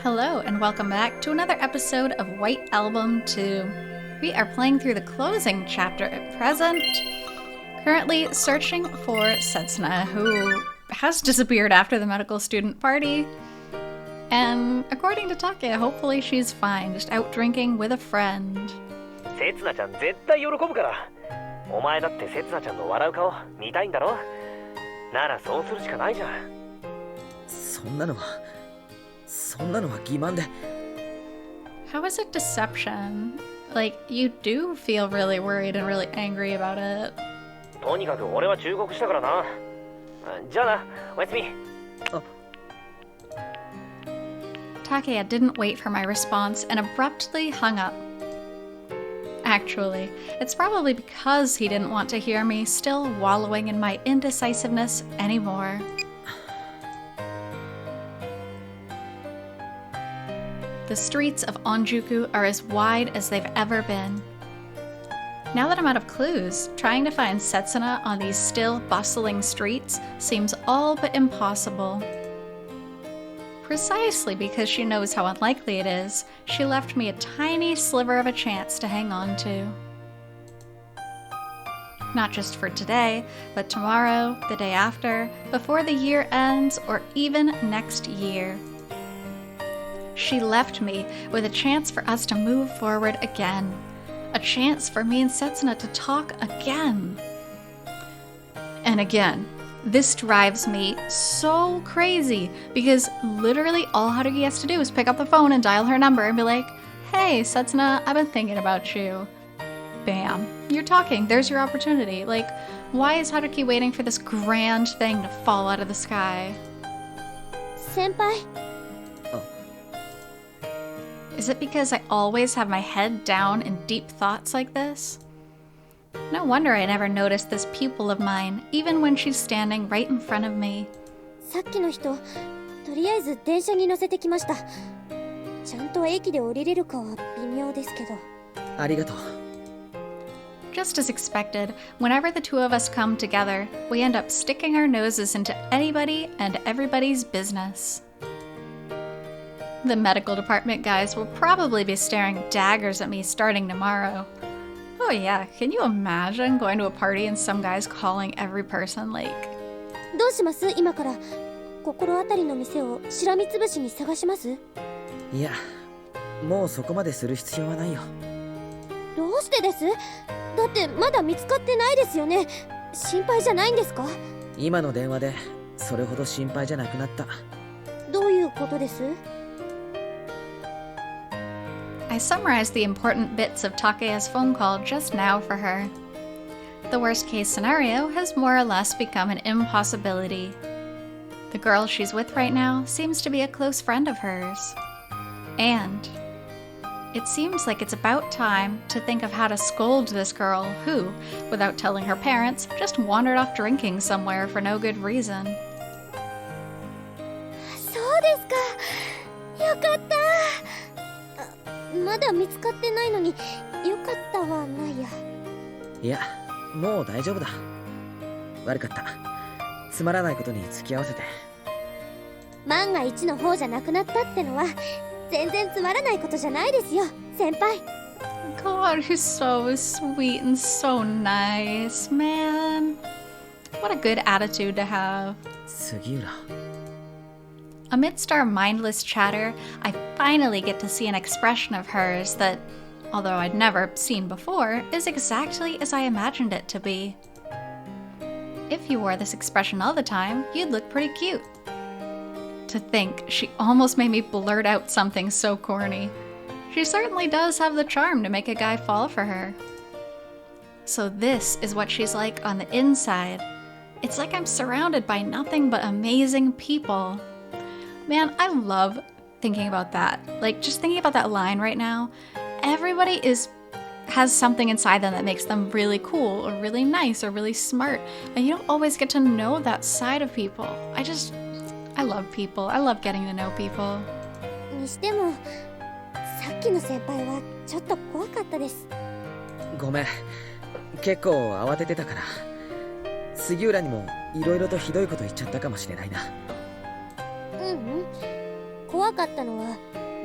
Hello and welcome back to another episode of White Album 2. We are playing through the closing chapter at present, currently searching for Setsuna, who has disappeared after the medical student party. And according to Take, hopefully she's fine, just out drinking with a friend. せつなちゃん絶対喜ぶから。お前だってせつなちゃんの笑う顔見たいんだろ。ならそうするしかないじゃん。そんなのは欺瞞で。 How is it deception? Like, you do feel really worried and really angry about it. とにかく俺は忠告したからな。じゃあな、おやすみ。Takeya didn't wait for my response and abruptly hung up. Actually, it's probably because he didn't want to hear me still wallowing in my indecisiveness anymore. The streets of Onjuku are as wide as they've ever been. Now that I'm out of clues, trying to find Setsuna on these still bustling streets seems all but impossible. Precisely because she knows how unlikely it is, she left me a tiny sliver of a chance to hang on to. Not just for today, but tomorrow, the day after, before the year ends, or even next year. She left me with a chance for us to move forward again. A chance for me and Setsuna to talk again. And again. This drives me so crazy because literally all Haruki has to do is pick up the phone and dial her number and be like, "Hey, Setsuna, I've been thinking about you." Bam. You're talking. There's your opportunity. Like, why is Haruki waiting for this grand thing to fall out of the sky? Senpai? Is it because I always have my head down in deep thoughts like this? No wonder I never noticed this pupil of mine, even when she's standing right in front of me. さっきの人、とりあえず電車に乗せてきました。ちゃんと駅で降りれるかは微妙ですけど。ありがとう。Just as expected, whenever the two of us come together, we end up sticking our noses into anybody and everybody's business. The medical department guys will probably be staring daggers at me starting tomorrow. Oh yeah, can you imagine going to a party and some guys calling every person like... どうします？今から心当たりの店をしらみつぶしに探します？いや、もうそこまでする必要はないよ。どうしてです？だってまだ見つかってないですよね。心配じゃないんですか？今の電話でそれほど心配じゃなくなった。どういうことです？ I summarized the important bits of Takeya's phone call just now for her. The worst case scenario has more or less become an impossibility. The girl she's with right now seems to be a close friend of hers. And it seems like it's about time to think of how to scold this girl who, without telling her parents, just wandered off drinking somewhere for no good reason. そうですか。よかった。まだ見つかってないのによかったはないや。いや、もう大丈夫だ。悪かった。つまらないことに付き合わせて。万が一の方じゃなくなったってのは全然つまらないことじゃないですよ、先輩。 God, he's so sweet and so nice, man. What a good attitude to have. 杉浦。 Amidst our mindless chatter, I finally get to see an expression of hers that, although I'd never seen before, is exactly as I imagined it to be. If you wore this expression all the time, you'd look pretty cute. To think, she almost made me blurt out something so corny. She certainly does have the charm to make a guy fall for her. So this is what she's like on the inside. It's like I'm surrounded by nothing but amazing people. Man, I love thinking about that. Like, just thinking about that line right now. Everybody has something inside them that makes them really cool or really nice or really smart. And you don't always get to know that side of people. I love people. I love getting to know people. にしても、さっきの先輩はちょっと怖かったです。ごめん。結構慌ててたから。杉浦にもいろいろとひどいこと言っちゃったかもしれないな。怖かったのは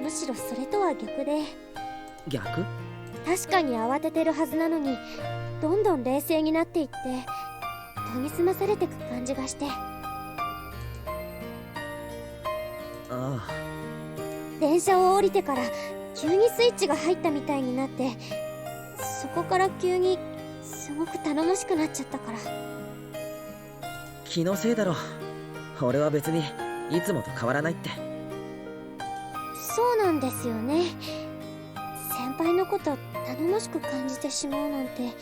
むしろそれとは逆で、逆？確かに慌ててるはずなのにどんどん冷静になっていって研ぎ澄まされてく感じがして、ああ、電車を降りてから急にスイッチが入ったみたいになって、そこから急にすごく頼もしくなっちゃったから。気のせいだろ。俺は別にいつもと変わらないって。そうなんですよね。先輩のこと頼もしく感じてしまうなんて、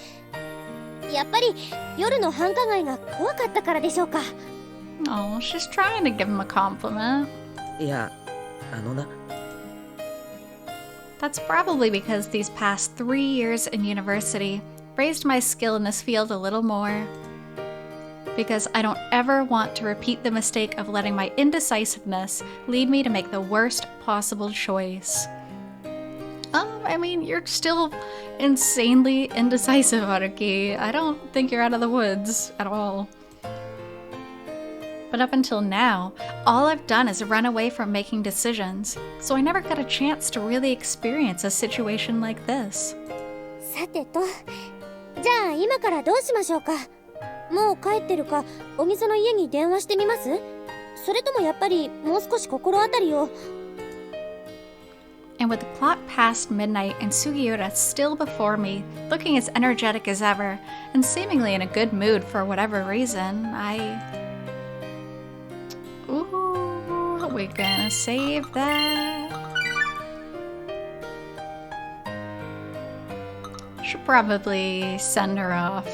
やっぱり夜の繁華街が怖かったからでしょうか。 Oh, she's trying to give him a compliment. いや、な。That's probably because these past 3 years in university raised my skill in this field a little more. Because I don't ever want to repeat the mistake of letting my indecisiveness lead me to make the worst possible choice. I mean, you're still insanely indecisive, Haruki. I don't think you're out of the woods at all. But up until now, all I've done is run away from making decisions, so I never got a chance to really experience a situation like this. さてと、じゃあ今からどうしましょうか。もう帰ってるか、お店の家に電話してみます？それともやっぱりもう少し心当たりを。 And with the clock past midnight and Sugiura still before me, looking as energetic as ever, and seemingly in a good mood for whatever reason, Ooh, we're gonna save that. Should probably send her off.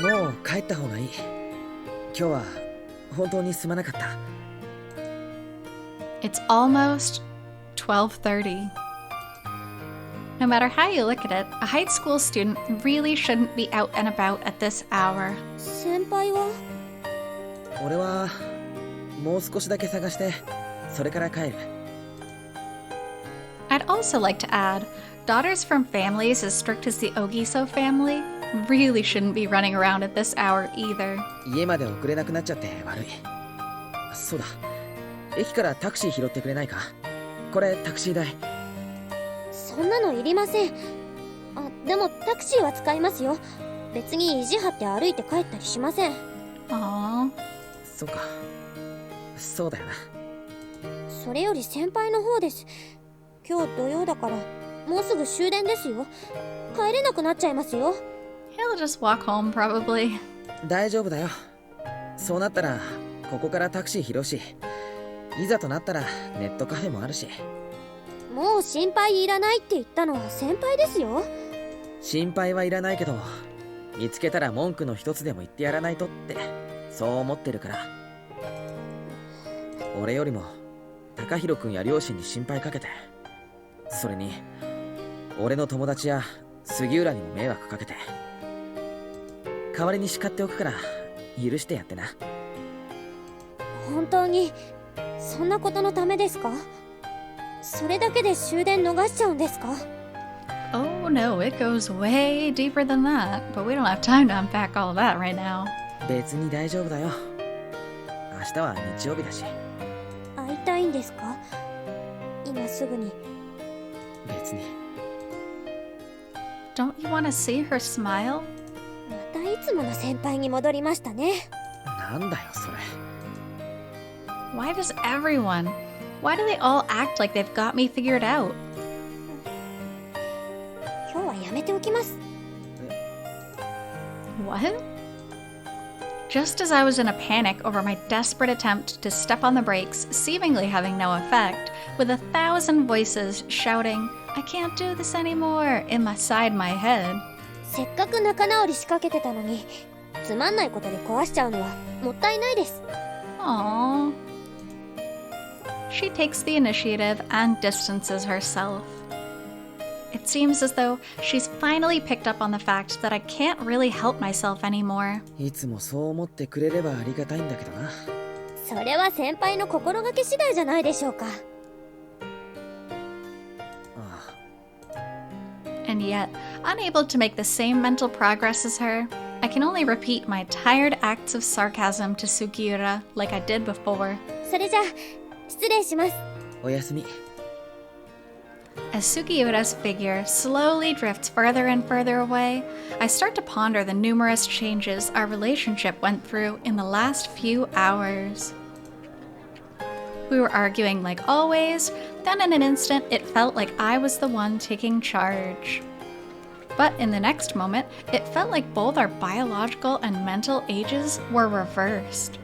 もう帰った方がいい。今日は本当にすまなかった。It's almost 12:30. No matter how you look at it, a high school student really shouldn't be out and about at this hour. 先輩は？俺はもう少しだけ探して、それから帰る。I'd also like to add, daughters from families as strict as the Ogiso family really shouldn't be running around at this hour either. 家まで遅れなくなっちゃって悪い。そうだ。駅からタクシー拾ってくれないか？これタクシー代。そんなのいりません。でもタクシーは使いますよ。別に意地張って歩いて帰ったりしません。Aww. そうか。そうだよな。それより先輩の方です。今日土曜だからもうすぐ終電ですよ。帰れなくなっちゃいますよ。He'll just walk home, probably. 大丈夫だよ。そうなったらここからタクシー拾うし、いざとなったらネットカフェもあるし。もう心配いらないって言ったのは先輩ですよ。心配はいらないけど、見つけたら文句の一つでも言ってやらないとってそう思ってるから。俺よりも高弘くんや両親に心配かけて、それに俺の友達や杉浦にも迷惑かけて、代わりに叱っておくから許してやってな。本当にそんなことのためですか？それだけで終電逃しちゃうんですか？ Oh no, it goes way deeper than that, but we don't have time to unpack all of that right now. 別に大丈夫だよ。明日は日曜日だし。会いたいんですか？今すぐに。別に。Don't you want to see her smile? またいつもの先輩に戻りましたね。なんだよそれ。Why do they all act like they've got me figured out? 今日はやめておきます。What? Just as I was in a panic over my desperate attempt to step on the brakes, seemingly having no effect, with 1,000 voices shouting, "I can't do this anymore," inside my head. せっかく仲直り仕掛けてたのに、つまんないことで壊しちゃうのはもったいないです。Aww. She takes the initiative and distances herself. It seems as though she's finally picked up on the fact that I can't really help myself anymore. いつもそう思ってくれればありがたいんだけどな。それは先輩の心がけ次第じゃないでしょうか。ああ。And yet, unable to make the same mental progress as her, I can only repeat my tired acts of sarcasm to Sugiura like I did before. それじゃ失礼します。おやすみ。 As Sugiura's figure slowly drifts further and further away, I start to ponder the numerous changes our relationship went through in the last few hours. We were arguing like always, then in an instant it felt like I was the one taking charge. But in the next moment, it felt like both our biological and mental ages were reversed.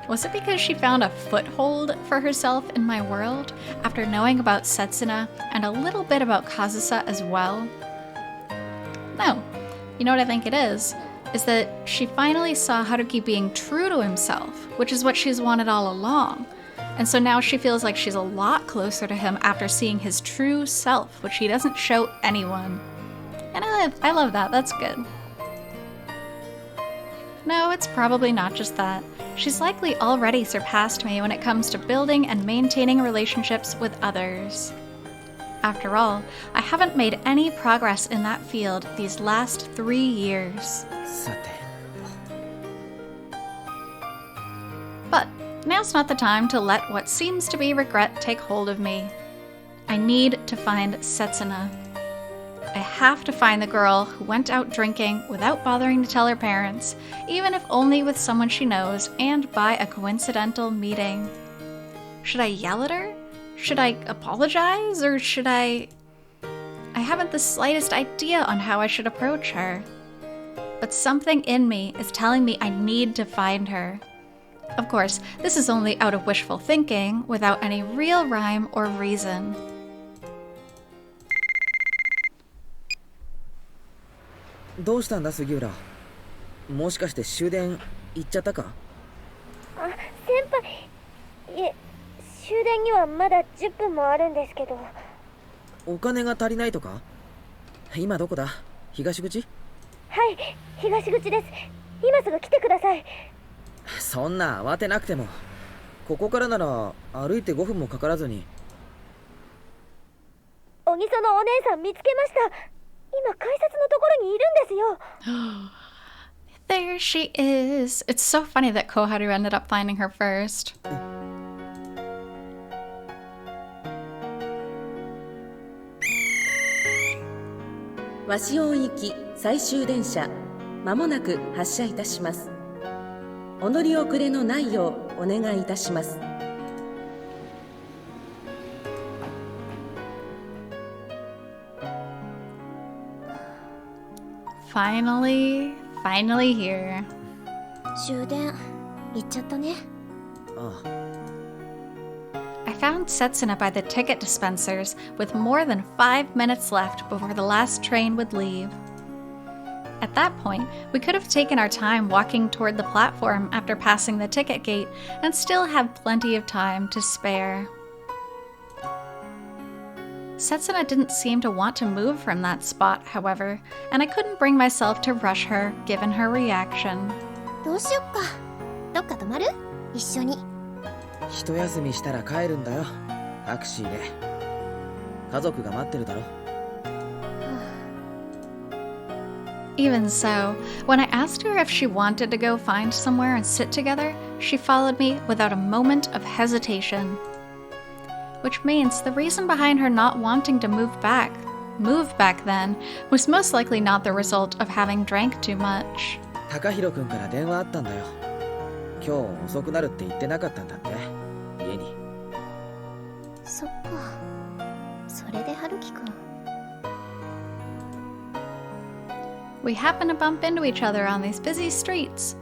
Was it because she found a foothold for herself in my world after knowing about Setsuna and a little bit about Kazusa as well? No. You know what I think it is that she finally saw Haruki being true to himself, which is what she's wanted all along. And so now she feels like she's a lot closer to him after seeing his true self, which he doesn't show anyone. And I love that. That's good. No, it's probably not just that. She's likely already surpassed me when it comes to building and maintaining relationships with others. After all, I haven't made any progress in that field these last 3 years. さて。 But now's not the time to let what seems to be regret take hold of me. I need to find Setsuna. I have to find the girl who went out drinking without bothering to tell her parents, even if only with someone she knows and by a coincidental meeting. Should I yell at her? Should I apologize? Or should I haven't the slightest idea on how I should approach her. But something in me is telling me I need to find her. Of course, this is only out of wishful thinking, without any real rhyme or reason. どうしたんだ杉浦。もしかして終電行っちゃったか。あ、先輩。いえ、終電にはまだ10分もあるんですけど。お金が足りないとか。今どこだ。東口。はい、東口です。今すぐ来てください。そんな慌てなくても。ここからなら歩いて5分もかからずに。小木曽のお姉さん見つけました。今改札のところにいるんですよ。There she is. It's so funny that Koharu ended up finding her first. 鷲尾行き最終電車、まもなく発車いたします。お乗り遅れのないようお願いいたします。Finally here. 終電行っちゃったね。ああ。I found Setsuna by the ticket dispensers with more than 5 minutes left before the last train would leave. At that point, we could have taken our time walking toward the platform after passing the ticket gate and still have plenty of time to spare. Setsuna didn't seem to want to move from that spot, however, and I couldn't bring myself to rush her given her reaction. どうしよっか。どっか泊まる？一緒に。一休みしたら帰るんだよ。タクシーで。家族が待ってるだろ。Even so, when I asked her if she wanted to go find somewhere and sit together, she followed me without a moment of hesitation. Which means the reason behind her not wanting to move back then, was most likely not the result of having drank too much. 高弘くんから電話あったんだよ。今日遅くなるって言ってなかったんだって。家に。そっか。それで春樹くん。We happen to bump into each other on these busy streets.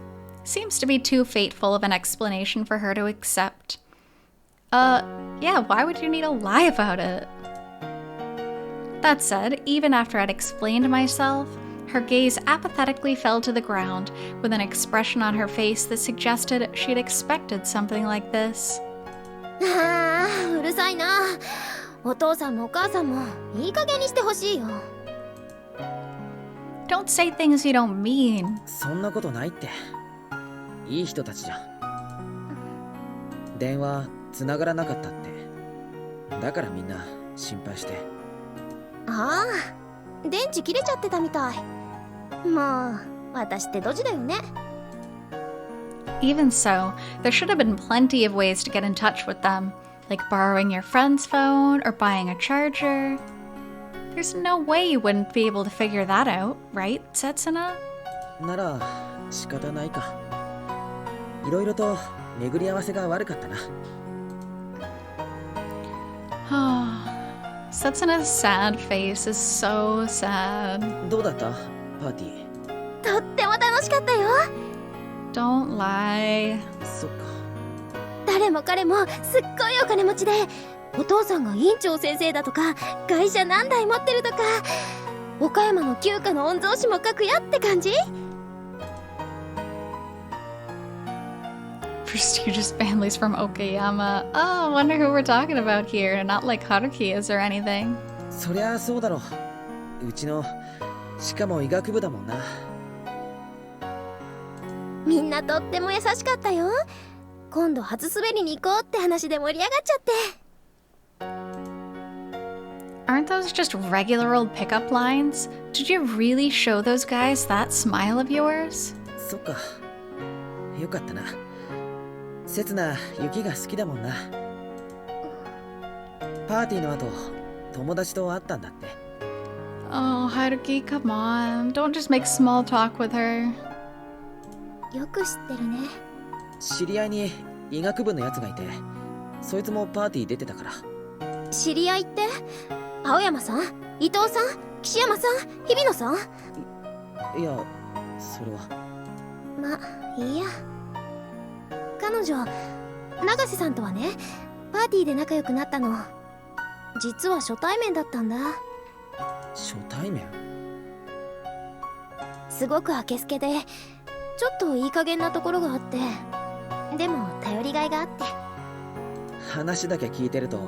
Seems to be too fateful of an explanation for her to accept. Yeah, why would you need to lie about it? That said, even after I'd explained myself, her gaze apathetically fell to the ground with an expression on her face that suggested she'd expected something like this. ああ、うるさいな。お父さんもお母さんもいい加減にしてほしいよ。Don't say things you don't mean. そんなことないって。いい人たちじゃん。電話繋がらなかったって。だからみんな心配して。ああ、電池切れちゃってたみたい。もう、私ってドジだよね。Even so, there should have been plenty of ways to get in touch with them. Like borrowing your friend's phone or buying a charger. There's no way you wouldn't be able to figure that out, right, Setsuna? なら仕方ないか。いろいろと巡り合わせが悪かったな。Setsuna's sad face is so sad. どうだったパーティー。とっても楽しかったよ。 Don't lie. そっか。誰も彼もすっごいお金持ちで、お父さんが院長先生だとか、会社何台持ってるとか、岡山の旧家の御曹司も書くやって感じ。Prestigious families from Okayama. Oh, I wonder who we're talking about here. Not like Haruki is or anything. そりゃあそうだろう。うちのしかも医学部だもんな。みんなとっても優しかったよ。今度初滑りに行こうって話で盛り上がっちゃって。 Aren't those just regular old pickup lines? Did you really show those guys that smile of yours? そっか。よかったな。せつな雪が好きだもんな。パーティーの後友達と会ったんだって。 Oh, Haruki, come on. Don't just make small talk with her. よく知ってるね。知り合いに医学部のやつがいて、そいつもパーティー出てたから。知り合いって？青山さん、伊藤さん、岸山さん、日比野さん？いや、それは。ま、いいや。彼女、永瀬さんとはね、パーティーで仲良くなったの。実は初対面だったんだ。初対面？すごくあけすけで、ちょっといい加減なところがあって、でも頼りがいがあって。話だけ聞いてると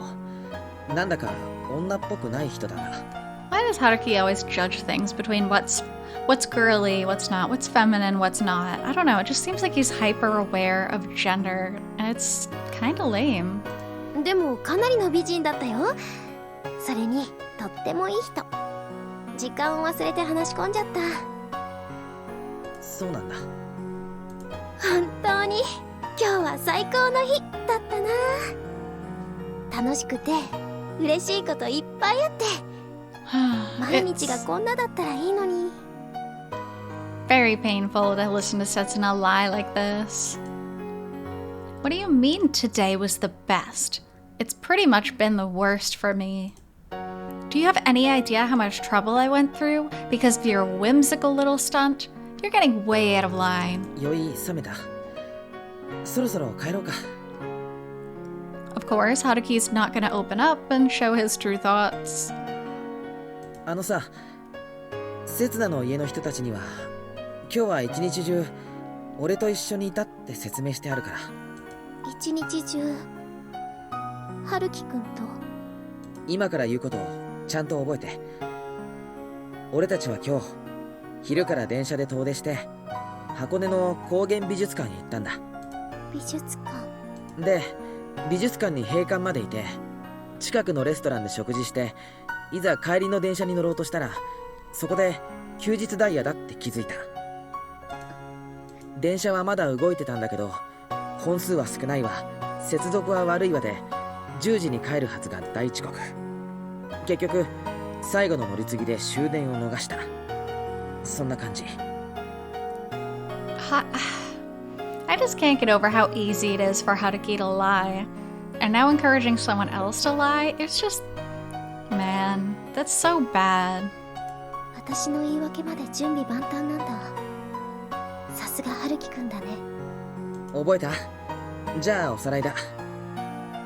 なんだか女っぽくない人だな。 Why does Haruki always judge things between what's girly, what's not, what's feminine, what's not? I don't know, it just seems like he's hyper aware of gender, and it's kinda lame. でもかなりの美人だったよ。それにとってもいい人。時間を忘れて話し込んじゃった。そうなんだ。本当に今日は最高の日だったな。楽しくて嬉しいこといっぱいあって、毎日が It's こんなだったらいいのに。 very painful to listen to Setsuna lie like this. What do you mean today was the best? It's pretty much been the worst for me. Do you have any idea how much trouble I went through because of your whimsical little stunt? You're getting way out of line. 酔い冷めた。そろそろ帰ろうか。 Of course, Haruki's not gonna open up and show his true thoughts. あのさ、せつなの家の人たちには今日は一日中俺と一緒にいたって説明してあるから。一日中春樹くんと。今から言うことをちゃんと覚えて。俺たちは今日昼から電車で遠出して箱根の高原美術館へ行ったんだ。美術館で美術館に閉館までいて、近くのレストランで食事して、いざ帰りの電車に乗ろうとしたら、そこで休日ダイヤだって気づいた。電車はまだ動いてたんだけど、本数は少ないわ、接続は悪いわで10時に帰るはずが大遅刻。結局最後の乗り継ぎで終電を逃した。そんな感じ。I just can't get over how easy it is for Haruki to lie. And now encouraging someone else to lie, it's just... Man, that's so bad. 私の言い訳まで準備万端なんだ。さすが春樹くんだね。覚えた？じゃあおさらいだ。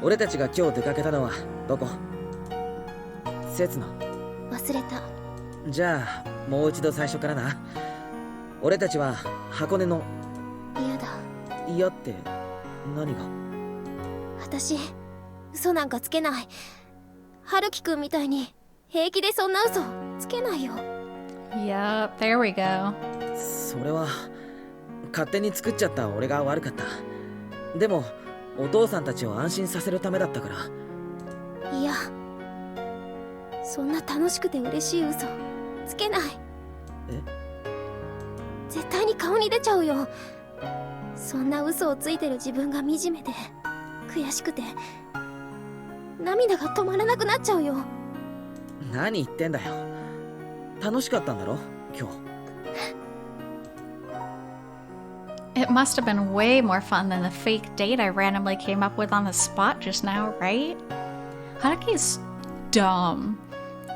俺たちが今日出かけたのはどこ？節の。忘れた。じゃあもう一度最初からな。俺たちは箱根の。嫌だ。嫌って何が？私嘘なんかつけない。春樹くんみたいに平気でそんな嘘つけないよ。Yep, there we go. それは勝手に作っちゃった俺が悪かった。でもお父さんたちを安心させるためだったから。いや、そんな楽しくて嬉しい嘘つけない。絶対に顔に出ちゃうよ。そんな嘘をついてる自分が惨めで悔しくて涙が止まらなくなっちゃうよ。何言ってんだよ。楽しかったんだろ今日。 It must have been way more fun than the fake date I randomly came up with on the spot just now, right? Haruki's dumb.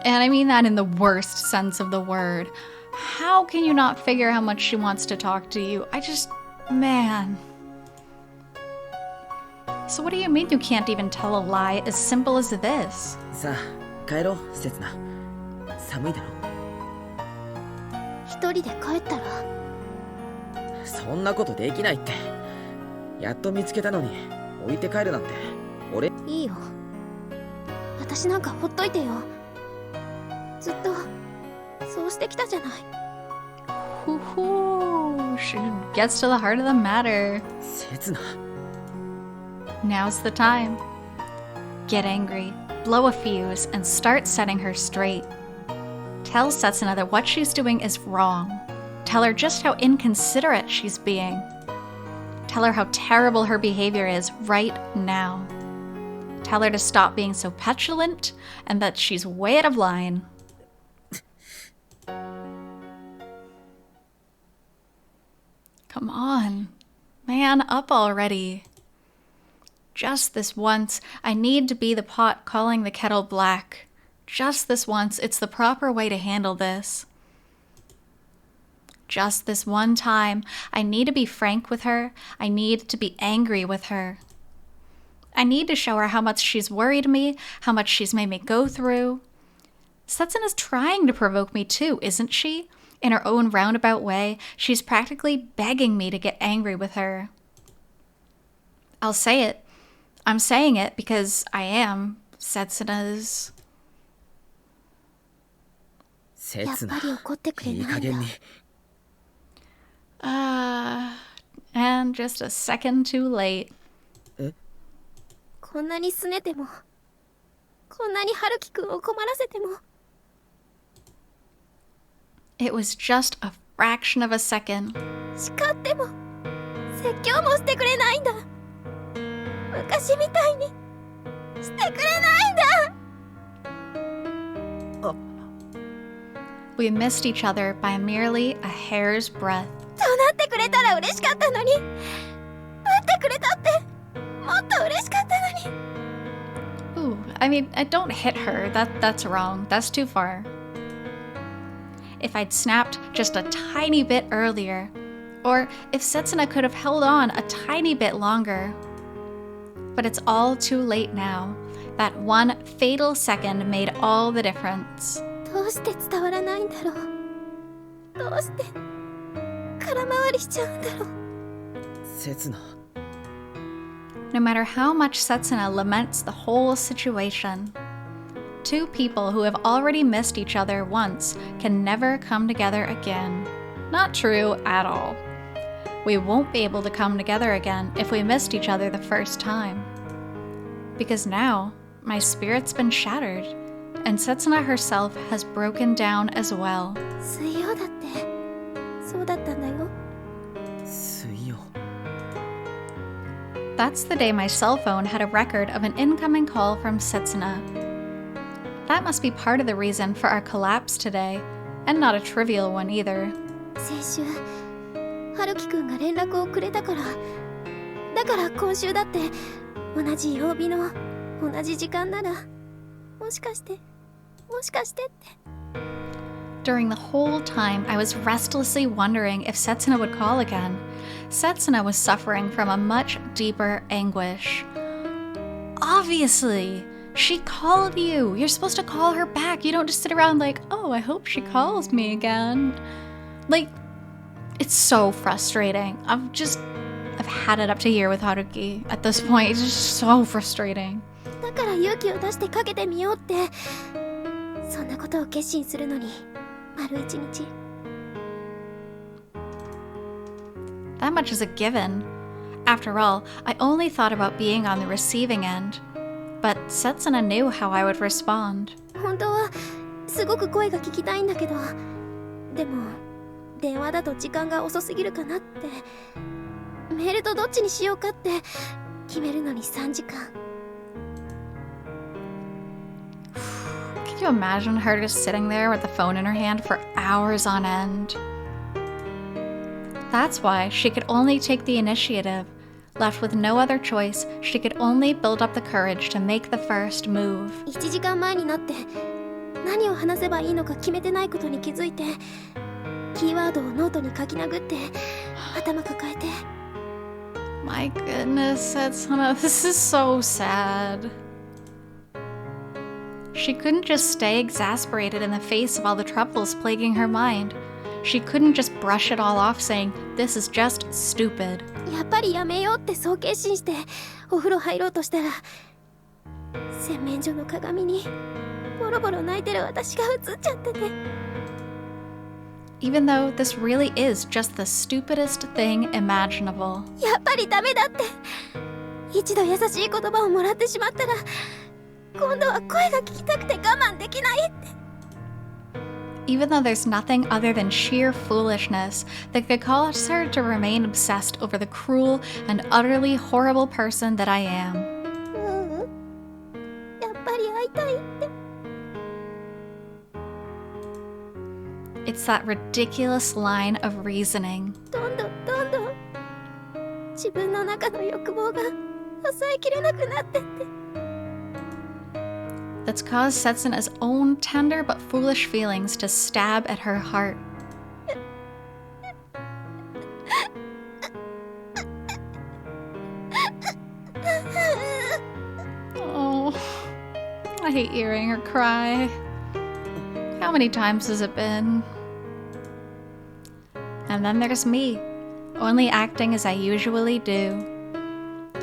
And I mean that in the worst sense of the word. How can you not figure how much she wants to talk to you? Man. So what do you mean you can't even tell a lie as simple as this? さあ帰ろうせつな。寒いだろ。一人で帰ったら？そんなことできないって。やっと見つけたのに置いて帰るなんて俺。いいよ。私なんかほっといてよ。ずっとそうしてきたじゃない。She gets to the heart of the matter. せつな。 Now's the time. Get angry, blow a fuse, and start setting her straight. Tell Setsuna that what she's doing is wrong. Tell her just how inconsiderate she's being. Tell her how terrible her behavior is right now. Tell her to stop being so petulant and that she's way out of line. Come on. Man up already. Just this once, I need to be the pot calling the kettle black. Just this once, it's the proper way to handle this. Just this one time, I need to be frank with her. I need to be angry with her. I need to show her how much she's worried me, how much she's made me go through. Setsuna's trying to provoke me too, isn't she? In her own roundabout way, she's practically begging me to get angry with her. I'll say it. I'm saying it because I am Setsuna's. せつな。やっぱり怒ってくれいいないんだ。加減に。And just a second too late. こんなに拗ねても、こんなに春樹くんを困らせても。It was just a fraction of a second. 叱っても、説教もしてくれないんだ。昔みたいにしてくれないんだ。We missed each other by merely a hair's breadth. 怒鳴ってくれたら嬉しかったのに、打ってくれたってもっと嬉しかったのに。 Ooh, I mean, I don't hit her. That's wrong. That's too far. If I'd snapped just a tiny bit earlier, or if Setsuna could have held on a tiny bit longer. But it's all too late now. That one fatal second made all the difference. どうして伝わらないんだろう。どうして空回りしちゃうんだろう。せつな。 No matter how much Setsuna laments the whole situation, two people who have already missed each other once can never come together again. Not true at all. We won't be able to come together again if we missed each other the first time. Because now, my spirit's been shattered, and Setsuna herself has broken down as well. 水曜だってそうだったんだよ。水曜。 That's the day my cell phone had a record of an incoming call from Setsuna. That must be part of the reason for our collapse today, and not a trivial one either. 先週春樹くんが連絡をくれたから、だから今週だって同じ曜日の同じ時間なら、もしかしてって。 During the whole time, I was restlessly wondering if Setsuna would call again. Setsuna was suffering from a much deeper anguish. Obviously! She called you! You're supposed to call her back. You don't just sit around like, oh, I hope she calls me again. Like, it's so frustrating. I've had it up to here with Haruki at this point. It's just so frustrating. だから勇気を出してかけてみようって、そんなことを決心するのに丸一日。 That much is a given. After all, I only thought about being on the receiving end. But Setsuna knew how I would respond. 本当はすごく声が聞きたいんだけど、でも電話だと時間が遅すぎるかなって、メールとどっちにしようかって決めるのに3時間。Can you imagine her just sitting there with the phone in her hand for hours on end? That's why she could only take the initiative. Left with no other choice, she could only build up the courage to make the first move. 1時間前になって何を話せばいいのか決めてないことに気づいて、キーワードをノートに書き殴って頭抱えて。 My goodness, Setsuna, this is so sad. She couldn't just stay exasperated in the face of all the troubles plaguing her mind. She couldn't just brush it all off saying, this is just stupid. やっぱりやめようってそう決心してお風呂入ろうとしたら、洗面所の鏡にボロボロ泣いてる私が映っちゃってて。 Even though this really is just the stupidest thing imaginable. やっぱりダメだって。一度優しい言葉をもらってしまったら、今度は声が聞きたくて我慢できないって。 Even though there's nothing other than sheer foolishness that could cause her to remain obsessed over the cruel and utterly horrible person that I am. やっぱり会いたいって。 It's that ridiculous line of reasoning. どんどん自分の中の欲望が抑えきれなくなってって。 That's caused Setsuna's own tender but foolish feelings to stab at her heart. Oh, I hate hearing her cry. How many times has it been? And then there's me, only acting as I usually do.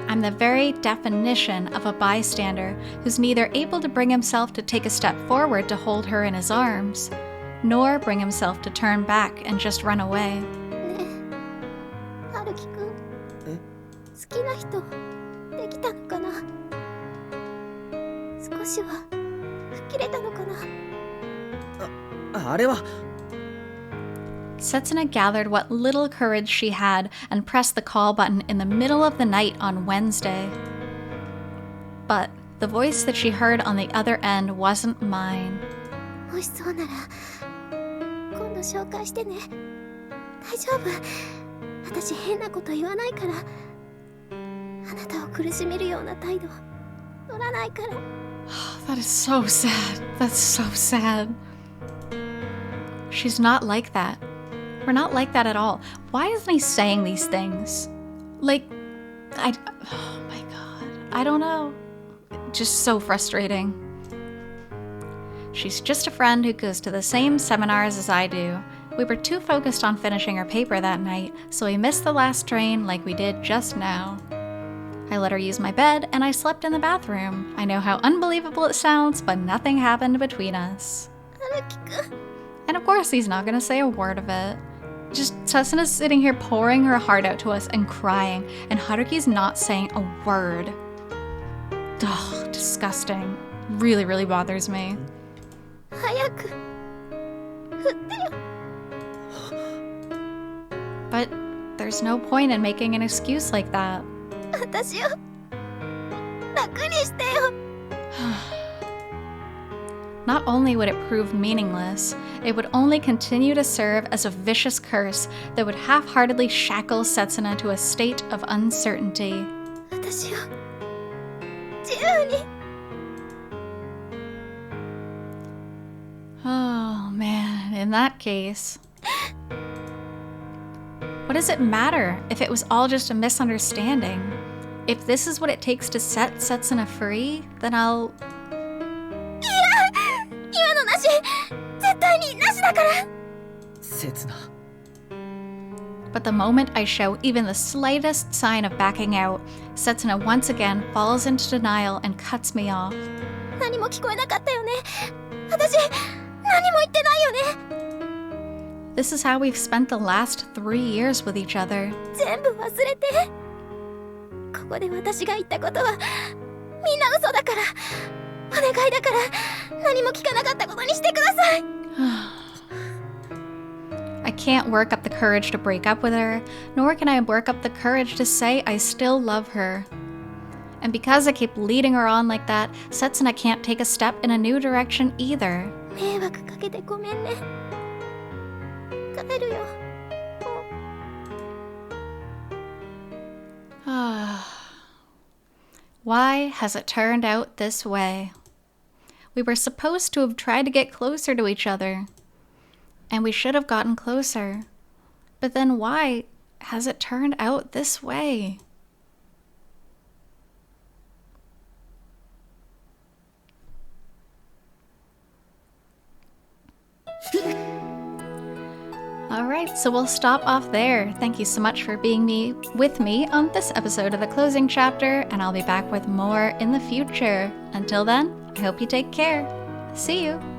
I'm the very definition of a bystander who's neither able to bring himself to take a step forward to hold her in his arms, nor bring himself to turn back and just run away. ねえ、春樹くん。え？好きな人できたのかな。少しは吹っ切れたのかな。あれは。 Setsuna gathered what little courage she had and pressed the call button in the middle of the night on Wednesday. But the voice that she heard on the other end wasn't mine. もしそうなら今度紹介してね。大丈夫。私変なこと言わないから。あなたを苦しめるような態度取らないから。That is so sad. That's so sad. She's not like that. We're not like that at all. Why isn't he saying these things? Like, oh my god. I don't know. Just so frustrating. She's just a friend who goes to the same seminars as I do. We were too focused on finishing her paper that night, so we missed the last train like we did just now. I let her use my bed, and I slept in the bathroom. I know how unbelievable it sounds, but nothing happened between us. 春樹くん。 And of course, he's not gonna say a word of it. Just Setsuna's sitting here pouring her heart out to us and crying, and Haruki's not saying a word. Ugh, disgusting. Really, really bothers me. 早く振ってよ。 But there's no point in making an excuse like that. 私を楽にしてよ。 Not only would it prove meaningless, it would only continue to serve as a vicious curse that would half-heartedly shackle Setsuna to a state of uncertainty. 私を自由に。 Oh man, in that case. What does it matter if it was all just a misunderstanding? If this is what it takes to set Setsuna free, then I'll... 今のなし。絶対になしだから。刹那。 But the moment I show even the slightest sign of backing out, Setsuna once again falls into denial and cuts me off. 何も聞こえなかったよね。私何も言ってないよね。 This is how we've spent the last 3 years with each other. 全部忘れて。ここで私が言ったことはみんな嘘だから。お願いだから何も聞かなかったことにしてください。I can't work up the courage to break up with her, nor can I work up the courage to say I still love her. And because I keep leading her on like that, Setsuna can't take a step in a new direction either. 迷惑かけてごめんね。帰るよ。Why has it turned out this way? We were supposed to have tried to get closer to each other. And we should have gotten closer. But then why has it turned out this way? Alright, so we'll stop off there. Thank you so much for being with me on this episode of the closing chapter, and I'll be back with more in the future. Until then, I hope you take care. See you!